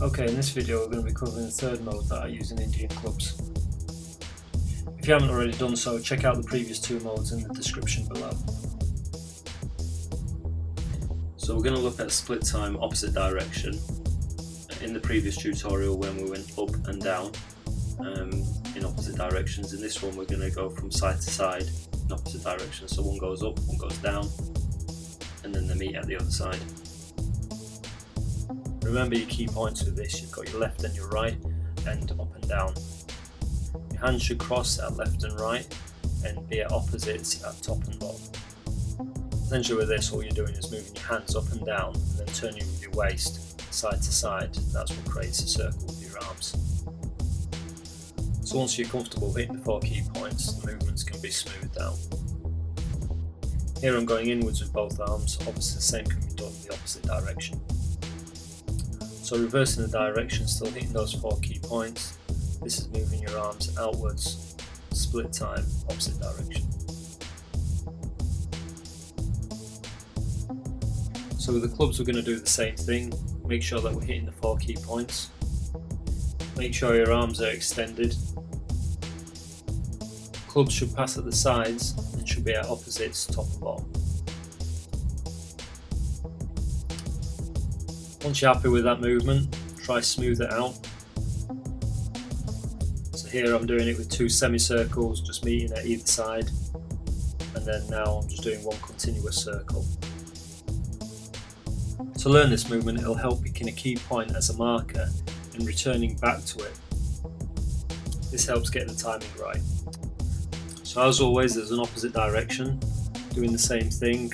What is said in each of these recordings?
Okay, in this video we're going to be covering the third mode that I use in Indian clubs. If you haven't already done so, check out the previous two modes in the description below. So we're going to look at split time opposite direction. In the previous tutorial when we went up and down in opposite directions, in this one we're going to go from side to side in opposite directions. So one goes up, one goes down, and then they meet at the other side. Remember your key points with this: you've got your left and your right, and up and down. Your hands should cross at left and right and be at opposites at top and bottom. Essentially with this, all you're doing is moving your hands up and down and then turning with your waist side to side. That's what creates a circle with your arms. So once you're comfortable hitting the 4 key points, the movements can be smoothed out. Here I'm going inwards with both arms. Obviously the same can be done in the opposite direction. So reversing the direction, still hitting those 4 key points. This is moving your arms outwards, split time, opposite direction. So with the clubs we're going to do the same thing. Make sure that we're hitting the 4 key points. Make sure your arms are extended. Clubs should pass at the sides and should be at opposites, top and bottom. Once you're happy with that movement, try smooth it out. So here I'm doing it with 2 semicircles just meeting at either side, and then now I'm just doing 1 continuous circle. To learn this movement, it'll help picking a key point as a marker and returning back to it. This helps get the timing right. So as always, there's an opposite direction, doing the same thing.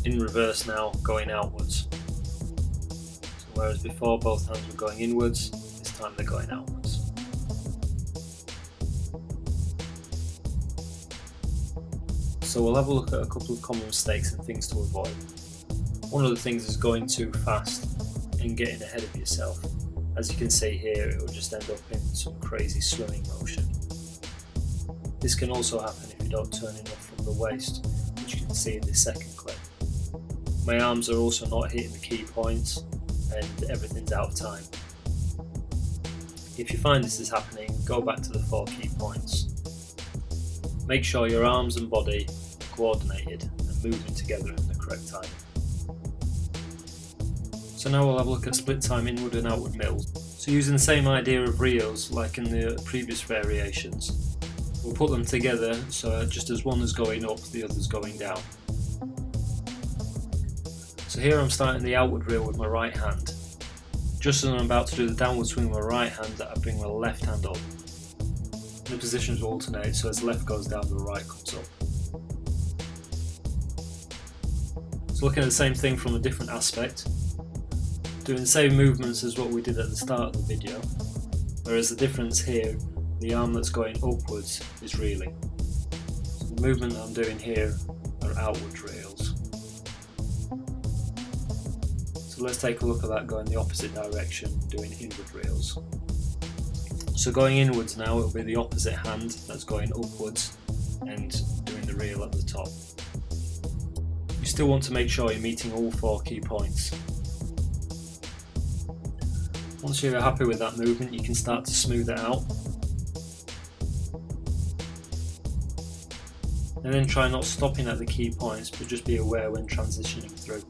In reverse now, going outwards. So whereas before both hands were going inwards, this time they're going outwards. So we'll have a look at a couple of common mistakes and things to avoid. One of the things is going too fast and getting ahead of yourself. As you can see here, it will just end up in some crazy swimming motion. This can also happen if you don't turn enough from the waist, which you can see in this second clip. My arms are also not hitting the key points and everything's out of time. If you find this is happening, go back to the 4 key points. Make sure your arms and body are coordinated and moving together in the correct time. So now we'll have a look at split time inward and outward mills. So using the same idea of reels like in the previous variations, we'll put them together so just as one is going up, the other is going down. So here I'm starting the outward reel with my right hand. Just as I'm about to do the downward swing with my right hand, I bring my left hand up. The positions will alternate, so as the left goes down, the right comes up. So looking at the same thing from a different aspect, doing the same movements as what we did at the start of the video, whereas the difference here, the arm that's going upwards is reeling. So the movement that I'm doing here are outward reels. So let's take a look at that going the opposite direction, doing inward reels. So going inwards now, it will be the opposite hand that's going upwards and doing the reel at the top. You still want to make sure you're meeting all 4 key points. Once you're happy with that movement, you can start to smooth it out. And then try not stopping at the key points, but just be aware when transitioning through.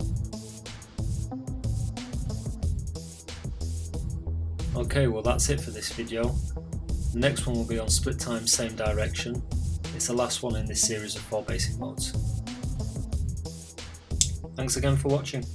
Okay, well that's it for this video. The next one will be on split time, same direction. It's the last one in this series of 4 basic modes. Thanks again for watching.